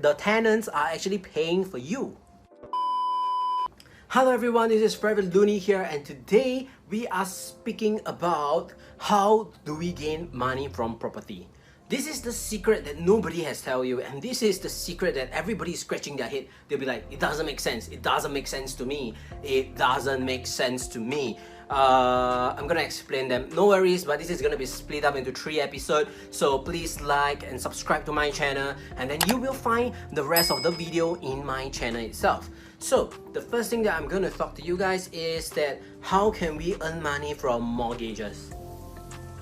the tenants are actually paying for you. Hello everyone, this is Forever Looney here, and today we are speaking about how do we gain money from property. This is the secret that nobody has told you, and this is the secret that everybody is scratching their head. They'll be like, it doesn't make sense, it doesn't make sense to me, it doesn't make sense to me. I'm gonna explain them, no worries, but this is gonna be split up into 3 episodes, so please like and subscribe to my channel, and then you will find the rest of the video in my channel itself. So the first thing that I'm gonna talk to you guys is that how can we earn money from mortgages?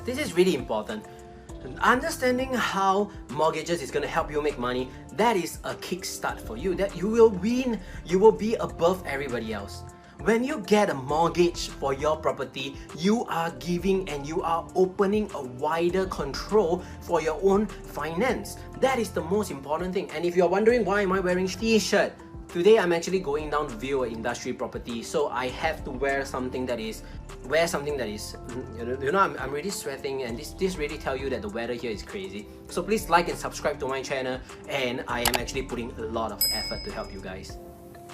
This is really important. Understanding how mortgages is going to help you make money, that is a kickstart for you, that you will win, you will be above everybody else. When you get a mortgage for your property, you are giving and you are opening a wider control for your own finance. That is the most important thing. And if you're wondering why am I wearing t-shirt, today I'm actually going down to view an industry property, so I have to wear something that is, I'm really sweating, and this really tell you that the weather here is crazy. So please like and subscribe to my channel, and I am actually putting a lot of effort to help you guys.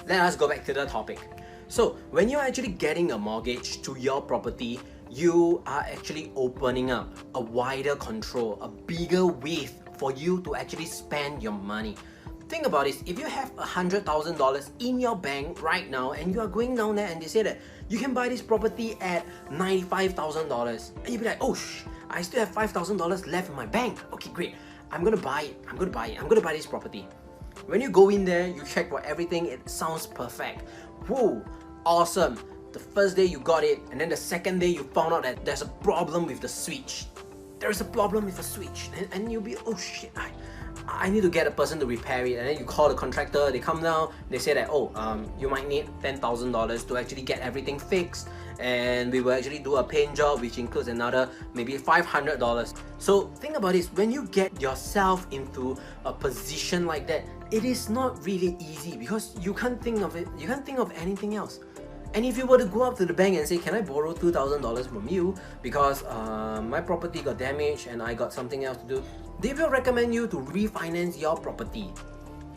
Let us go back to the topic. So when you're actually getting a mortgage to your property, you are actually opening up a wider control, a bigger wave for you to actually spend your money. Think about this, if you have $100,000 in your bank right now and you are going down there and they say that you can buy this property at $95,000, and you'll be like, oh I still have $5,000 left in my bank. Okay, great, I'm gonna buy it, I'm gonna buy this property. When you go in there, you check for everything, it sounds perfect. Whoa, awesome. The first day you got it, and then the second day you found out that there's a problem with the switch. There is a problem with the switch, and you'll be, oh shit, I need to get a person to repair it. And then you call the contractor, they come down, they say that, oh, you might need $10,000 to actually get everything fixed, and we will actually do a paint job which includes another maybe $500. So think about this, when you get yourself into a position like that, it is not really easy because you can't think of it, you can't think of anything else. And if you were to go up to the bank and say, can I borrow $2,000 from you because my property got damaged and I got something else to do, they will recommend you to refinance your property.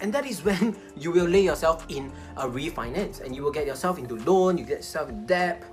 And that is when you will lay yourself in a refinance and you will get yourself into loan, you get yourself in debt.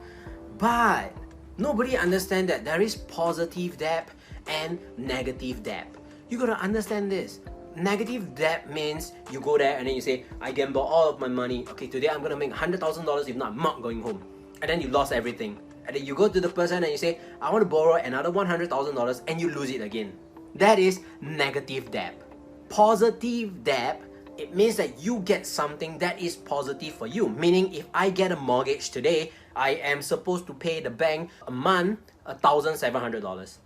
But nobody understands that there is positive debt and negative debt. You gotta understand this. Negative debt means you go there and then you say, I gamble all of my money. Okay, today I'm gonna make $100,000, if not, I'm not going home. And then you lost everything. And then you go to the person and you say, I want to borrow another $100,000, and you lose it again. That is negative debt. Positive debt, it means that you get something that is positive for you. Meaning, if I get a mortgage today, I am supposed to pay the bank a month $1,700.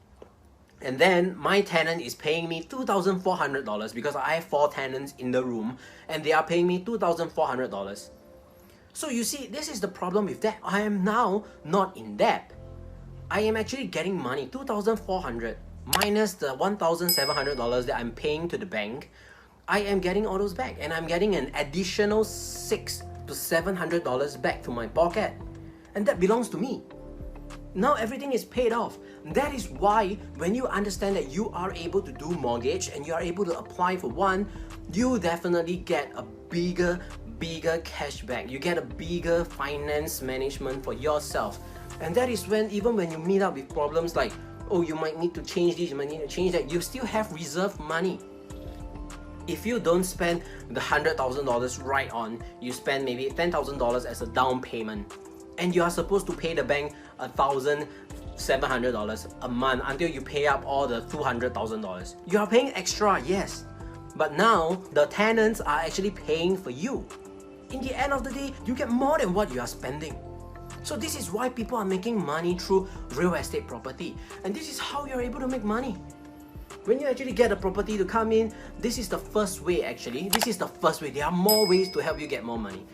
And then my tenant is paying me $2,400 because I have 4 tenants in the room and they are paying me $2,400. So you see, this is the problem with that. I am now not in debt. I am actually getting money, $2,400 minus the $1,700 that I'm paying to the bank. I am getting all those back, and I'm getting an additional $600 to $700 back to my pocket, and that belongs to me. Now everything is paid off. That is why when you understand that you are able to do mortgage and you are able to apply for one, you definitely get a bigger cashback. You get a bigger finance management for yourself. And that is when, even when you meet up with problems like, oh, you might need to change this, you might need to change that, you still have reserve money. If you don't spend the $100,000 right on, you spend maybe $10,000 as a down payment, and you are supposed to pay the bank $1,700 a month until you pay up all the $200,000. You are paying extra, yes, but now the tenants are actually paying for you. In the end of the day, you get more than what you are spending. So this is why people are making money through real estate property, and this is how you're able to make money. When you actually get a property to come in, this is the first way actually. This is the first way. There are more ways to help you get more money.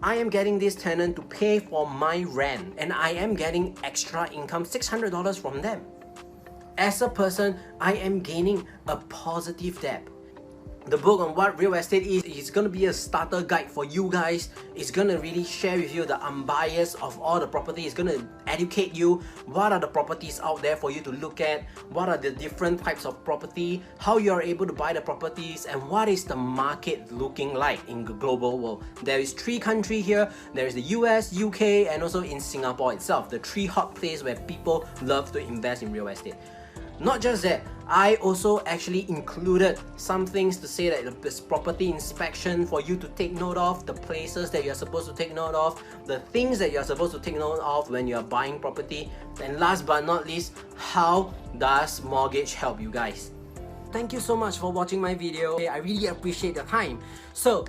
I am getting this tenant to pay for my rent, and I am getting extra income, $600 from them. As a person, I am gaining a positive debt. The book on what real estate is going to be a starter guide for you guys. It's going to really share with you the unbiased of all the property. It's going to educate you what are the properties out there for you to look at, what are the different types of property, how you are able to buy the properties, and what is the market looking like in the global world. There is 3 countries here. There is the US, UK, and also in Singapore itself, the 3 hot places where people love to invest in real estate. Not just that, I also actually included some things to say that this property inspection for you to take note of, the places that you're supposed to take note of, the things that you're supposed to take note of when you're buying property, and last but not least, how does mortgage help you guys? Thank you so much for watching my video. I really appreciate your time. So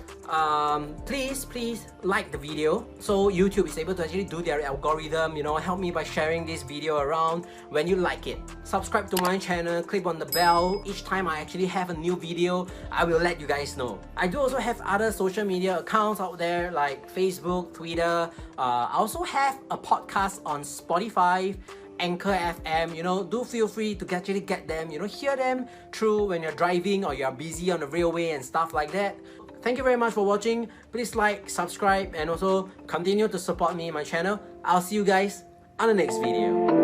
please like the video so YouTube is able to actually do their algorithm, you know, help me by sharing this video around when you like it. Subscribe to my channel, click on the bell. Each time I actually have a new video, I will let you guys know. I do also have other social media accounts out there like Facebook, Twitter. I also have a podcast on Spotify, Anchor FM, you know, do feel free to actually get them, you know, hear them through when you're driving or you're busy on the railway and stuff like that. Thank you very much for watching. Please like, subscribe, and also continue to support me in my channel. I'll see you guys on the next video.